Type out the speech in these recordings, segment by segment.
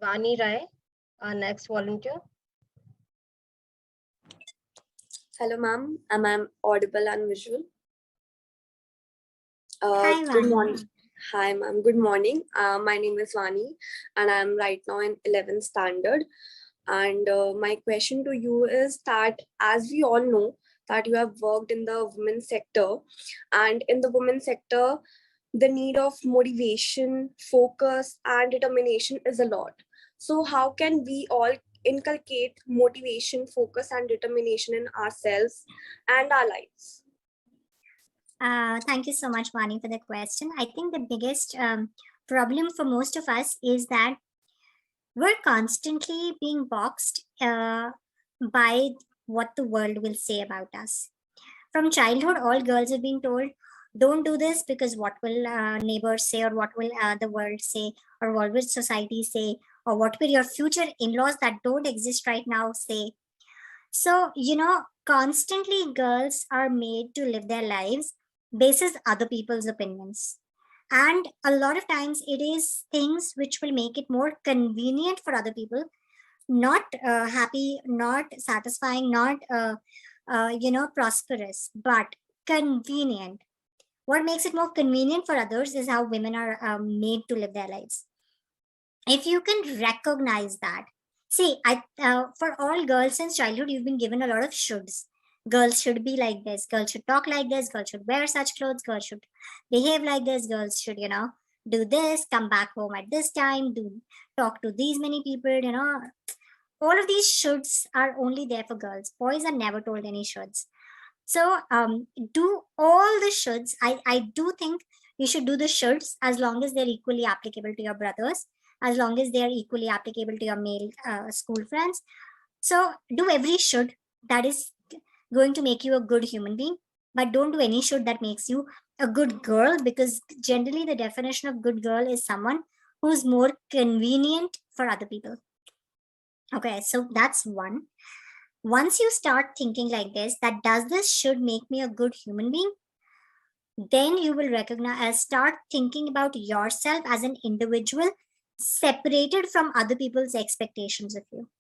Vaani Rai, our next volunteer. Hello, ma'am. Am I audible and visual? Hi, Good Vaani. morning. Hi, ma'am. Good morning. My name is Vaani, and I'm right now in 11th standard. And my question to you is that, as we all know, that you have worked in the women's sector, and in the women's sector, the need of motivation, focus, and determination is a lot. So, how can we all inculcate motivation, focus, and determination in ourselves and our lives? Thank you so much, Vaani, for the question. I think the biggest problem for most of us is that we're constantly being boxed by what the world will say about us. From childhood, all girls are being told, don't do this because what will neighbors say, or what will the world say, or what will society say, or what will your future in-laws that don't exist right now say. So, constantly girls are made to live their lives basis other people's opinions. And a lot of times it is things which will make it more convenient for other people, not happy, not satisfying, not, prosperous, but convenient. What makes it more convenient for others is how women are made to live their lives. If you can recognize that, see, for all girls since childhood, you've been given a lot of shoulds. Girls should be like this, girls should talk like this, girls should wear such clothes, girls should behave like this, girls should, do this, come back home at this time, talk to these many people, all of these shoulds are only there for girls. Boys are never told any shoulds. So do all the shoulds. I do think you should do the shoulds as long as they're equally applicable to your brothers, as long as they are equally applicable to your male school friends. So do every should that is going to make you a good human being, but don't do any should that makes you a good girl, because generally the definition of good girl is someone who's more convenient for other people. Okay, so that's one. Once you start thinking like this, that does this should make me a good human being, then you will recognize, start thinking about yourself as an individual separated from other people's expectations of you.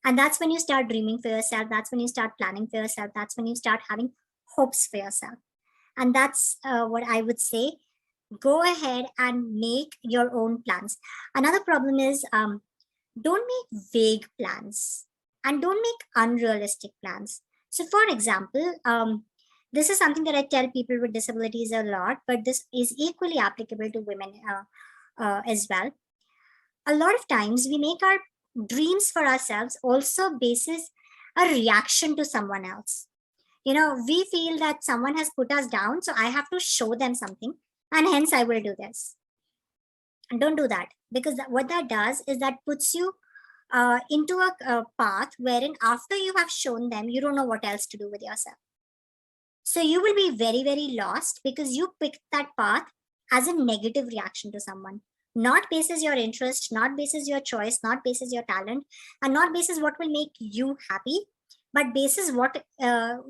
And that's when you start dreaming for yourself. That's when you start planning for yourself. That's when you start having hopes for yourself. And that's what I would say. Go ahead and make your own plans. Another problem is don't make vague plans and don't make unrealistic plans. So, for example, this is something that I tell people with disabilities a lot, but this is equally applicable to women as well. A lot of times we make our dreams for ourselves also basis a reaction to someone else. We feel that someone has put us down, so I have to show them something, and hence I will do this. And don't do that, because what that does is that puts you into a path wherein after you have shown them, you don't know what else to do with yourself. So you will be very, very lost because you picked that path as a negative reaction to someone, not basis your interest, not basis your choice, not basis your talent, and not basis what will make you happy, but basis what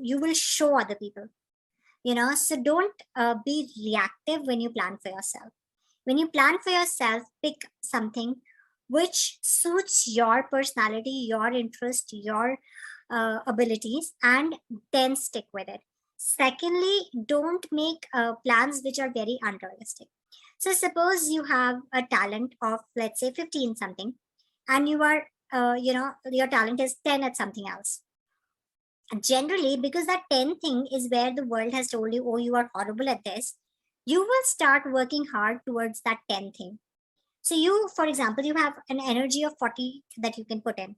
you will show other people. So don't be reactive when you plan for yourself. When you plan for yourself, pick something which suits your personality, your interest, your abilities, and then stick with it. Secondly, don't make plans which are very unrealistic. So suppose you have a talent of, let's say, 15 something, and you are, your talent is 10 at something else. Generally, because that 10 thing is where the world has told you, oh, you are horrible at this, you will start working hard towards that 10 thing. So you, for example, you have an energy of 40 that you can put in.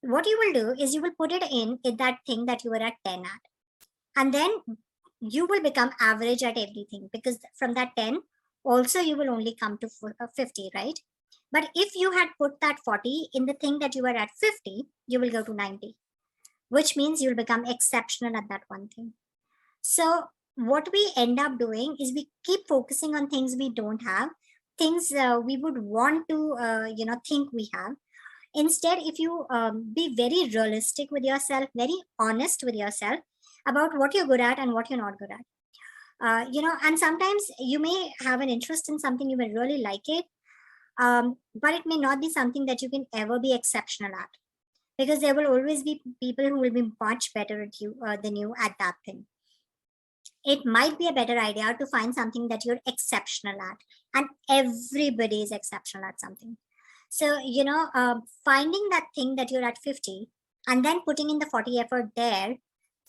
What you will do is you will put it in that thing that you were at 10 at. And then you will become average at everything, because from that 10, also you will only come to 50, right? But if you had put that 40 in the thing that you were at 50, you will go to 90, which means you'll become exceptional at that one thing. So what we end up doing is we keep focusing on things we don't have, things we would want to, think we have. Instead, if you be very realistic with yourself, very honest with yourself about what you're good at and what you're not good at, and sometimes you may have an interest in something, you may really like it, but it may not be something that you can ever be exceptional at, because there will always be people who will be much better at you than you at that thing. It might be a better idea to find something that you're exceptional at, and everybody is exceptional at something. So, finding that thing that you're at 50 and then putting in the 40 effort there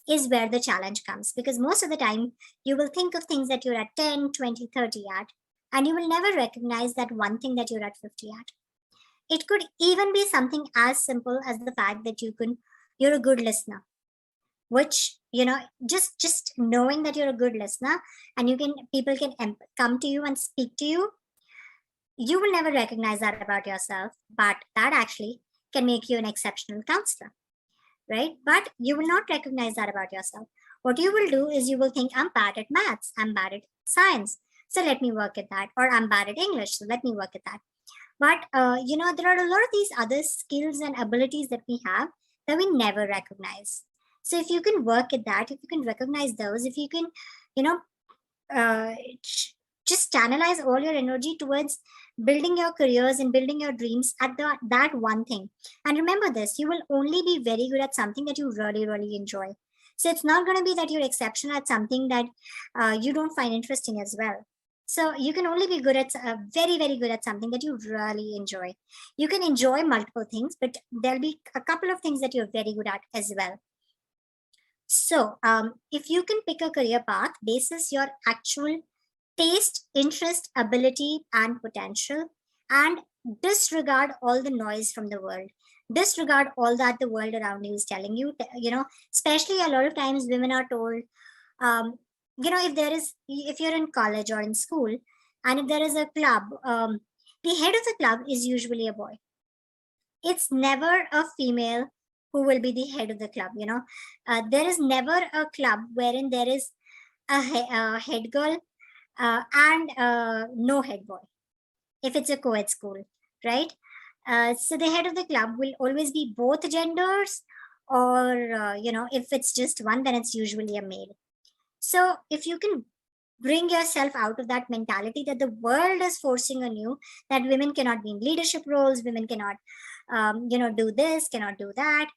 is where the challenge comes, because most of the time you will think of things that you're at 10, 20, 30 at, and you will never recognize that one thing that you're at 50 at. It could even be something as simple as the fact that you're a good listener, which, just knowing that you're a good listener and people can come to you and speak to you, you will never recognize that about yourself, but that actually can make you an exceptional counselor, right? But you will not recognize that about yourself. What you will do is you will think, I'm bad at maths, I'm bad at science, so let me work at that. Or I'm bad at English, so let me work at that. But, there are a lot of these other skills and abilities that we have that we never recognize. So if you can work at that, if you can recognize those, if you can, just channelize all your energy towards building your careers and building your dreams at that one thing. And remember this, you will only be very good at something that you really, really enjoy. So it's not going to be that you're exceptional at something that you don't find interesting as well. So you can only be good at very, very good at something that you really enjoy. You can enjoy multiple things, but there'll be a couple of things that you're very good at as well. So if you can pick a career path basis your actual taste, interest, ability, and potential, and disregard all the noise from the world, disregard all that the world around you is telling you, especially a lot of times women are told, if you're in college or in school, and if there is a club, the head of the club is usually a boy. It's never a female who will be the head of the club. There is never a club wherein there is a head girl and no head boy, if it's a co-ed school, right? So the head of the club will always be both genders, or if it's just one, then it's usually a male. So if you can bring yourself out of that mentality that the world is forcing on you, that women cannot be in leadership roles, women cannot do this, cannot do that,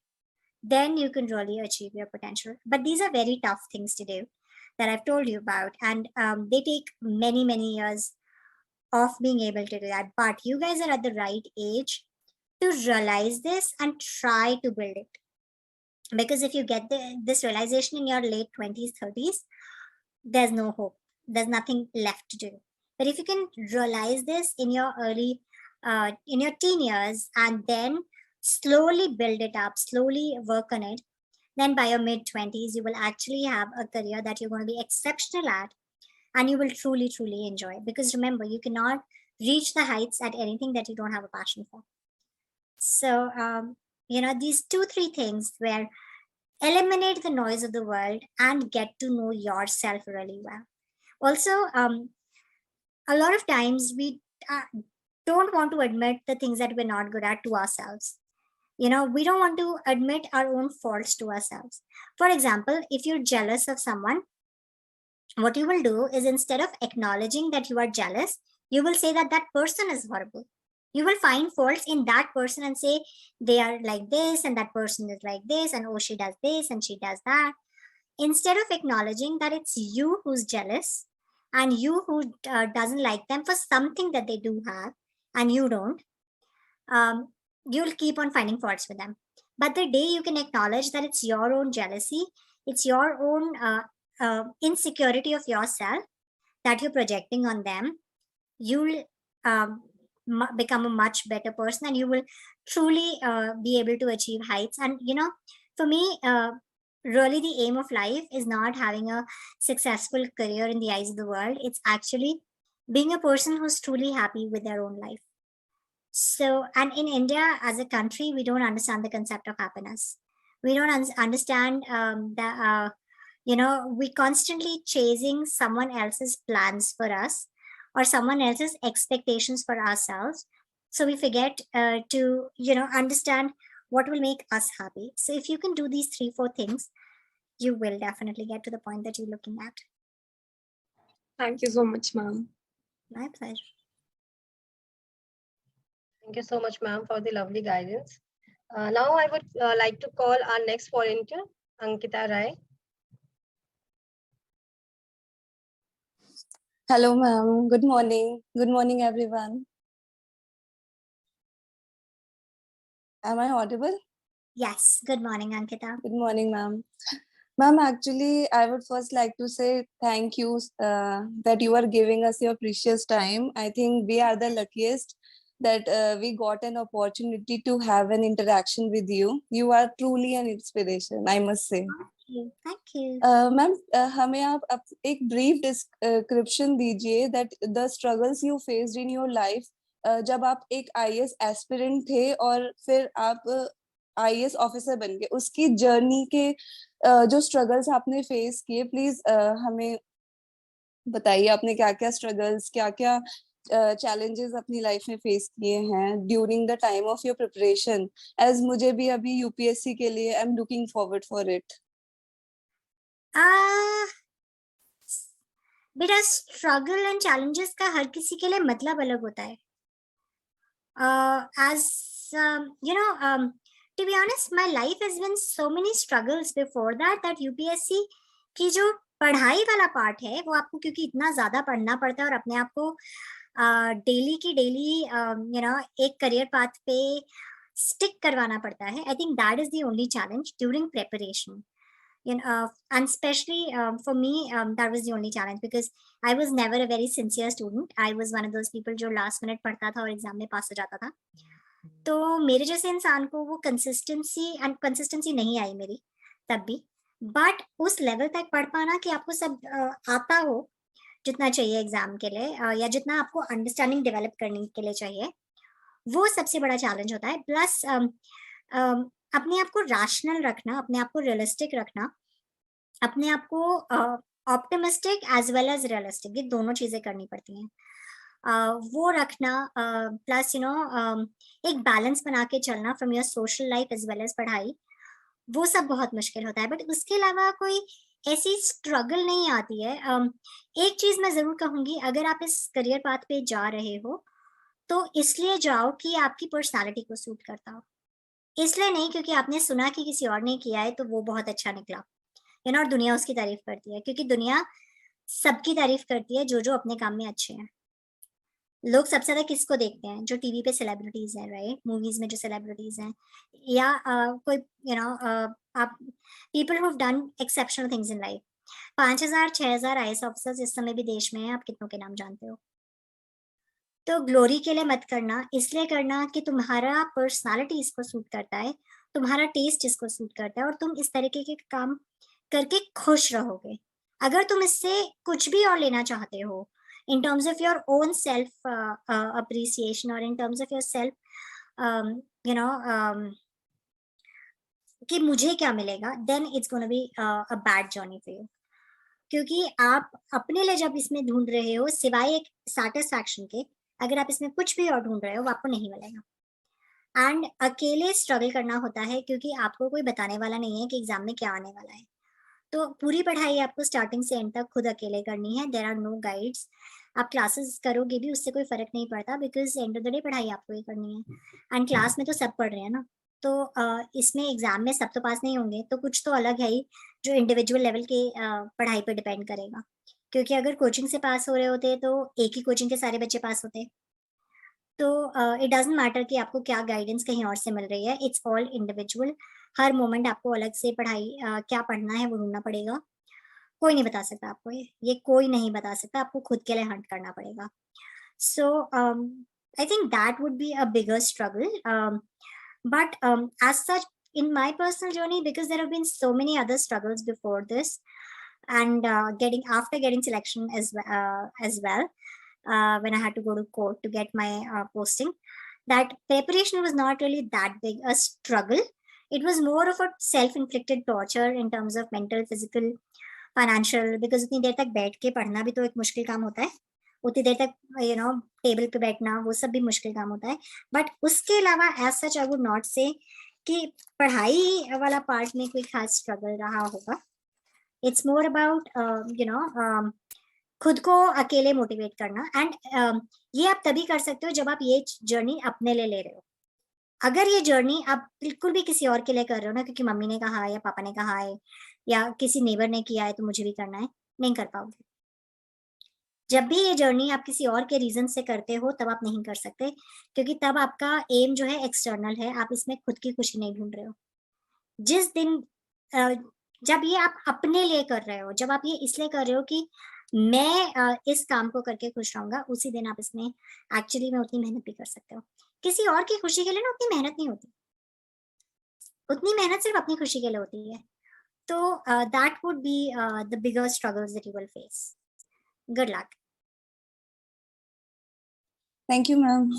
then you can really achieve your potential. But these are very tough things to do that I've told you about, and they take many, many years of being able to do that. But you guys are at the right age to realize this and try to build it, because if you get this realization in your late 20s, 30s, there's no hope, there's nothing left to do. But if you can realize this in your early in your teen years, and then slowly build it up, slowly work on it, then by your mid 20s you will actually have a career that you're going to be exceptional at, and you will truly, truly enjoy. Because remember, you cannot reach the heights at anything that you don't have a passion for. So these 2-3 things where eliminate the noise of the world and get to know yourself really well. Also, a lot of times we don't want to admit the things that we're not good at to ourselves. We don't want to admit our own faults to ourselves. For example, if you're jealous of someone, what you will do is, instead of acknowledging that you are jealous, you will say that that person is horrible. You will find faults in that person and say they are like this, and that person is like this, and oh, she does this and she does that. Instead of acknowledging that it's you who's jealous and you who doesn't like them for something that they do have and you don't, you'll keep on finding faults with them. But the day you can acknowledge that it's your own jealousy, it's your own insecurity of yourself that you're projecting on them, you'll become a much better person, and you will truly be able to achieve heights. And for me, really the aim of life is not having a successful career in the eyes of the world. It's actually being a person who's truly happy with their own life. So, and in India as a country, we don't understand the concept of happiness. We don't understand that we constantly chasing someone else's plans for us, or someone else's expectations for ourselves. So we forget to understand what will make us happy. So if you can do these 3-4 things, you will definitely get to the point that you're looking at. Thank you so much, ma'am. My pleasure. Thank you so much, ma'am, for the lovely guidance. Now I would like to call our next volunteer, Ankita Rai. Hello, ma'am. Good morning. Good morning, everyone. Am I audible? Yes. Good morning, Ankita. Good morning, ma'am. Ma'am, actually, I would first like to say thank you that you are giving us your precious time. I think we are the luckiest that we got an opportunity to have an interaction with you. You are truly an inspiration, I must say. Thank you. Thank you. Ma'am हमें आप एक brief description दीजिए that the struggles you faced in your life जब आप एक IAS aspirant थे और फिर आप आईएएस ऑफिसर बन गए, उसकी जर्नी के जो स्ट्रगल्स आपने फेस किए, प्लीज हमें बताइए आपने क्या क्या स्ट्रगल्स, क्या क्या चैलेंजेस अपनी लाइफ में फेस किए हैं during the time of your preparation, as मुझे भी अभी यूपीएससी के लिए I am looking forward for it. बेटा स्ट्रगल एंड चैलेंजेस का हर किसी के लिए मतलब अलग होता है. As you know, to be honest, my life has been so many struggles before that UPSC की जो पढ़ाई वाला पार्ट है वो आपको क्योंकि इतना ज्यादा पढ़ना पड़ता है और अपने आप को डेली की डेली एक करियर पाथ पे स्टिक करवाना पड़ता है. आई think that is the only challenge during preparation. And especially for me, that was the only challenge because I was never a very sincere student. I was one of those people जो last minute पढ़ता था और exam में पास हो जाता था. तो मेरे जैसे इंसान को वो कंसिस्टेंसी नहीं आई मेरी तब भी, बट उस लेवल तक पढ़ पाना कि आपको सब आता हो जितना चाहिए एग्जाम के लिए, या जितना आपको अंडरस्टैंडिंग डेवलप करने के लिए चाहिए, वो सबसे बड़ा चैलेंज होता है. प्लस अपने आप को रैशनल रखना, अपने आप को रियलिस्टिक रखना, अपने आप को optimistic as well as realistic, ये दोनों चीजें करनी पड़ती हैं. वो रखना, प्लस एक बैलेंस बना के चलना from your social life as well as पढ़ाई, वो सब बहुत मुश्किल होता है. बट उसके अलावा कोई ऐसी स्ट्रगल नहीं आती है. एक चीज मैं जरूर कहूंगी, अगर आप इस करियर पाथ पे जा रहे हो तो इसलिए जाओ कि आपकी पर्सनालिटी को सूट करता हो, इसलिए नहीं क्योंकि आपने सुना कि किसी और ने किया है तो वो बहुत अच्छा निकला, और दुनिया उसकी तारीफ करती है, क्योंकि दुनिया सबकी तारीफ करती है जो अपने काम में अच्छे हैं. लोग सबसे ज्यादा किसको देखते हैं? जो टीवी पे सेलिब्रिटीज हैं, राइट, मूवीज में जो सेलिब्रिटीज हैं, या कोई आप people who have done exceptional things in life. 5000 6000 IAS officers इस समय भी देश में हैं, आप कितनों के नाम जानते हो? तो ग्लोरी के लिए मत करना, इसलिए करना कि तुम्हारा पर्सनालिटी इसको सूट करता है, तुम्हारा टेस्ट इसको सूट करता है और तुम इस तरीके के काम करके खुश रहोगे. अगर तुम इससे कुछ भी और लेना चाहते हो in terms of your own self appreciation or in terms of your self कि मुझे क्या मिलेगा, then it's going to be a bad journey for you. क्योंकि आप अपने लिए जब इसमें ढूंढ रहे हो, सिवाय एक सैटिस्फैक्शन के, अगर आप इसमें कुछ भी और ढूंढ रहे हो वो आपको नहीं मिलेगा. एंड अकेले स्ट्रगल करना होता है क्योंकि आपको कोई बताने वाला नहीं है कि एग्जाम में क्या आने वाला है. तो पूरी पढ़ाई आपको स्टार्टिंग से एंड तक खुद अकेले करनी है. There are no guides. आप क्लासेस करोगे भी उससे कोई फर्क नहीं पड़ता, because end of the day पढ़ाई आपको ही करनी है. एंड क्लास में तो सब पढ़ रहे हैं ना, तो इसमें एग्जाम में सब तो पास नहीं होंगे, तो कुछ तो अलग है ही जो इंडिविजुअल लेवल के पढ़ाई पर डिपेंड करेगा. क्योंकि अगर कोचिंग से पास हो रहे होते तो एक ही कोचिंग के सारे बच्चे पास होते. तो इट डजंट मैटर कि आपको क्या गाइडेंस कहीं और से मिल रही है, it's all individual. Her moment आपको अलग से पढ़ाई क्या पढ़ना है वो ढूंढना पड़ेगा. कोई नहीं बता सकता आपको, ये कोई नहीं बता सकता, आपको खुद के लिए हंट करना पड़ेगा. So I think that would be a bigger struggle. But as such in my personal journey, because there have been so many other struggles before this, and after getting selection as well, when I had to go to court to get my posting, that preparation was not really that big a struggle. It was more of a self-inflicted torture in terms of mental, physical, financial, because उतनी देर तक बैठ के पढ़ना भी तो एक मुश्किल काम होता है, उतनी देर तक टेबल पे बैठना वो सब भी मुश्किल काम होता है. बट उसके अलावा as such I would not say कि पढ़ाई वाला पार्ट में कोई खास स्ट्रगल रहा होगा. इट्स मोर अबाउट खुद को अकेले मोटिवेट करना। एंड ये आप तभी कर सकते हो जब आप ये जर्नी अपने लिए ले रहे हो। अगर ये जर्नी आप बिल्कुल भी किसी और के लिए कर रहे हो ना, क्योंकि मम्मी ने कहा है या पापा ने कहा है या किसी नेबर ने किया है तो मुझे भी करना है, नहीं कर पाओगे। जब भी ये जर्नी आप किसी और के रीजन से करते हो तब आप नहीं कर सकते, क्योंकि तब आपका एम जो है एक्सटर्नल है, आप इसमें खुद की खुशी नहीं ढूंढ रहे हो। जिस दिन जब ये आप अपने लिए कर रहे हो, जब आप ये इसलिए कर रहे हो कि मैं इस काम को करके खुश रहूंगा, उसी दिन आप इसमें एक्चुअली में उतनी मेहनत भी कर सकते हो। किसी और की खुशी के लिए ना उतनी मेहनत नहीं होती, उतनी मेहनत सिर्फ अपनी खुशी के लिए होती है। तो that would be the bigger struggles that you will face. Good luck. Thank you ma'am.